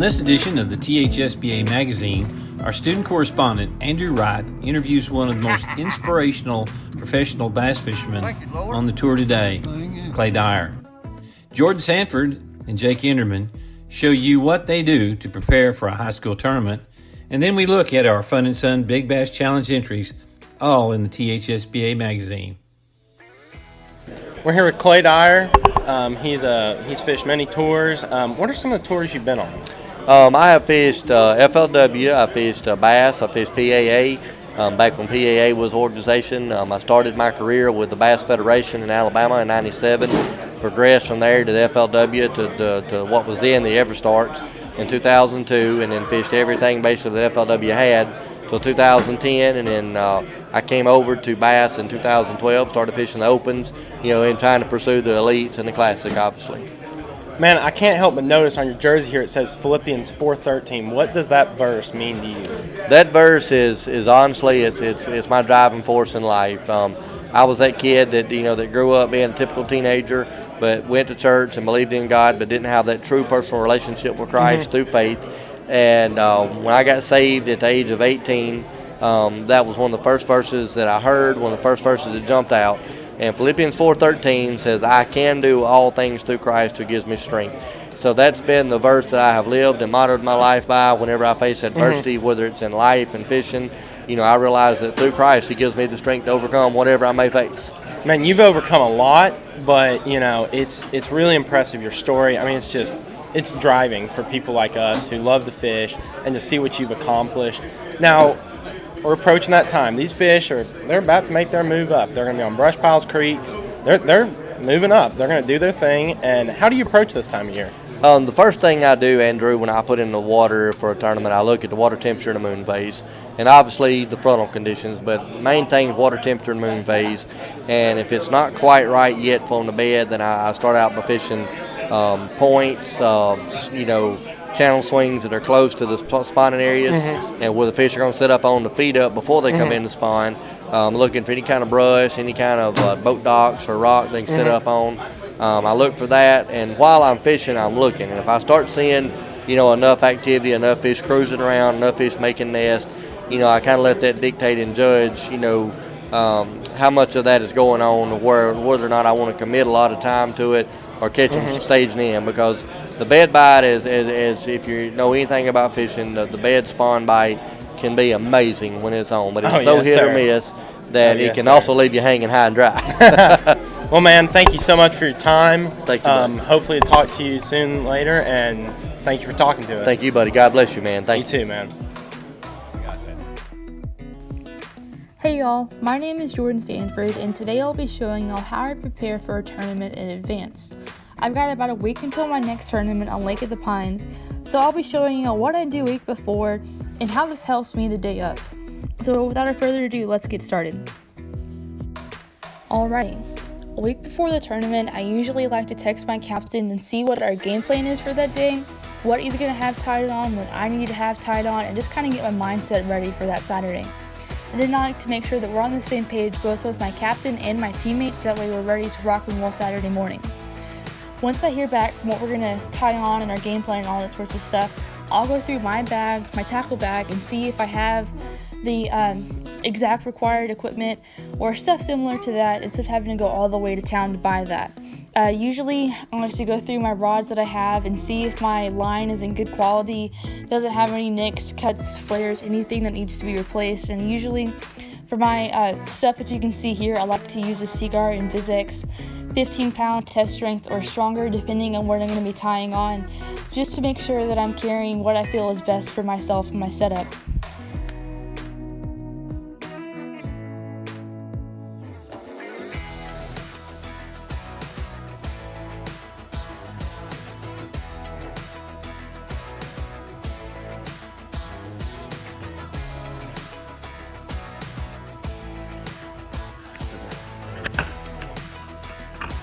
this edition of the TSHBA magazine, our student correspondent, Andrew Wright, interviews one of the most inspirational professional bass fishermen on the tour today, Clay Dyer. Jordan Sanford and Jake Enderman show you what they do to prepare for a high school tournament, and then we look at our Fun and Sun Big Bass Challenge entries, all in the TSHBA magazine. We're here with Clay Dyer. He's fished many tours. What are some of the tours you've been on? I have fished FLW, I fished bass, I fished PAA, back when PAA was organization. I started my career with the Bass Federation in Alabama in '97, progressed from there to the FLW to what was then the EverStarts in 2002, and then fished everything basically that FLW had till 2010, and then I came over to bass in 2012, started fishing the Opens, and trying to pursue the Elites and the Classic, obviously. Man, I can't help but notice on your jersey here it says Philippians 4:13. What does that verse mean to you? That verse is honestly it's my driving force in life. I was that kid that that grew up being a typical teenager, but went to church and believed in God, but didn't have that true personal relationship with Christ through faith. And when I got saved at the age of 18, that was one of the first verses that I heard, one of the first verses that jumped out. And Philippians 4:13 says, "I can do all things through Christ who gives me strength." So that's been the verse that I have lived and modeled my life by whenever I face adversity, whether it's in life and fishing. I realize that through Christ, He gives me the strength to overcome whatever I may face. Man, you've overcome a lot, but it's really impressive, your story. I mean, it's driving for people like us who love to fish and to see what you've accomplished. Now, we're approaching that time. These fish they're about to make their move up. They're going to be on brush piles, creeks. They're moving up. They're going to do their thing. And how do you approach this time of year? The first thing I do, Andrew, when I put in the water for a tournament, I look at the water temperature and the moon phase, and obviously the frontal conditions. But main thing is water temperature and moon phase. And if it's not quite right yet from the bed, then I start out by fishing points, channel swings that are close to the spawning areas, and where the fish are going to set up on the feed up before they come in to spawn. Looking for any kind of brush, any kind of boat docks or rock they can set up on. I look for that, and while I'm fishing, I'm looking. And if I start seeing, enough activity, enough fish cruising around, enough fish making nests, I kind of let that dictate and judge, how much of that is going on, or whether or not I want to commit a lot of time to it or catch them staging in, because the bed bite is if you know anything about fishing, the bed spawn bite can be amazing when it's on, but it's hit or miss that it can also leave you hanging high and dry. Well, man, thank you so much for your time. Thank you, buddy. Hopefully to talk to you soon later, and thank you for talking to us. Thank you, buddy. God bless you, man. Thank you. You too, man. Hey y'all, my name is Jordan Sanford, and today I'll be showing y'all how I prepare for a tournament in advance. I've got about a week until my next tournament on Lake of the Pines, so I'll be showing y'all what I do a week before and how this helps me the day of. So without further ado, let's get started. Alright, a week before the tournament, I usually like to text my captain and see what our game plan is for that day, what he's going to have tied on, what I need to have tied on, and just kind of get my mindset ready for that Saturday. And then I like to make sure that we're on the same page both with my captain and my teammates, that way we're ready to rock and roll Saturday morning. Once I hear back from what we're going to tie on and our game plan and all that sorts of stuff, I'll go through my bag, my tackle bag, and see if I have the exact required equipment or stuff similar to that instead of having to go all the way to town to buy that. Usually I like to go through my rods that I have and see if my line is in good quality, doesn't have any nicks, cuts, flares, anything that needs to be replaced. And usually for my stuff that you can see here, I like to use a Seaguar and Vizex 15-pound test strength or stronger, depending on what I'm going to be tying on, just to make sure that I'm carrying what I feel is best for myself and my setup.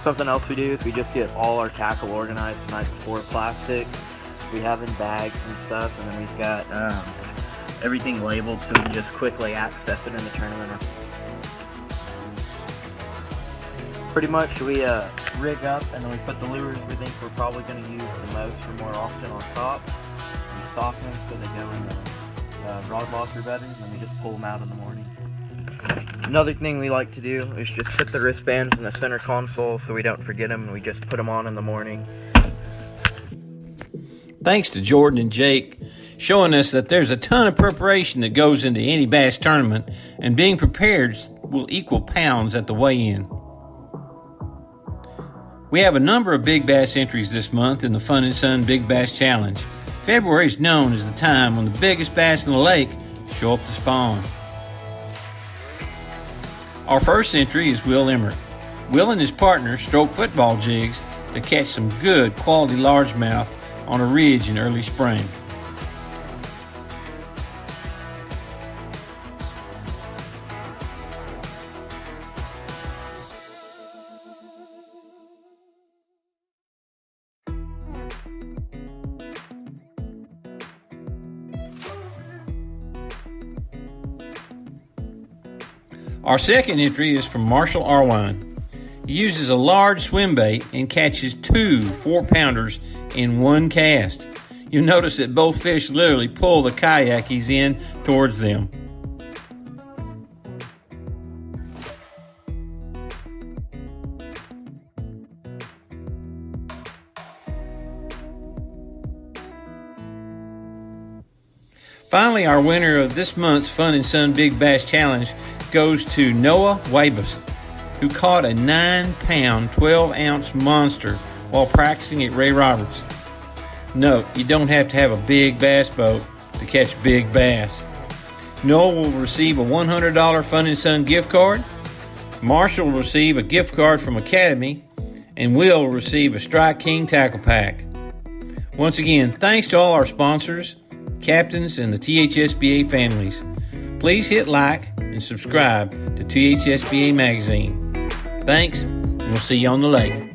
Something else we do is we just get all our tackle organized the night before, plastic. We have in bags and stuff, and then we've got everything labeled so we can just quickly access it in the tournament. Pretty much we rig up and then we put the lures we think we're probably going to use the most or more often on top. soften them so they go in the rod locker better, and then we just pull them out in the morning. Another thing we like to do is just put the wristbands in the center console so we don't forget them, and we just put them on in the morning. Thanks to Jordan and Jake showing us that there's a ton of preparation that goes into any bass tournament, and being prepared will equal pounds at the weigh-in. We have a number of big bass entries this month in the Fun and Sun Big Bass Challenge. February is known as the time when the biggest bass in the lake show up to spawn. Our first entry is Will Emmert. Will and his partner stroke football jigs to catch some good quality largemouth on a ridge in early spring. Our second entry is from Marshall Arwine. He uses a large swim bait and catches 2 4-pounders in one cast. You'll notice that both fish literally pull the kayak he's in towards them. Finally, our winner of this month's Fun and Sun Big Bass Challenge goes to Noah Wabust, who caught a 9-pound, 12-ounce monster while practicing at Ray Roberts. Note, you don't have to have a big bass boat to catch big bass. Noah will receive a $100 Fun and Sun gift card. Marshall will receive a gift card from Academy, and Will will receive a Strike King tackle pack. Once again, thanks to all our sponsors, captains, and the TSHBA families. Please hit like and subscribe to TSHBA Magazine. Thanks, and we'll see you on the lake.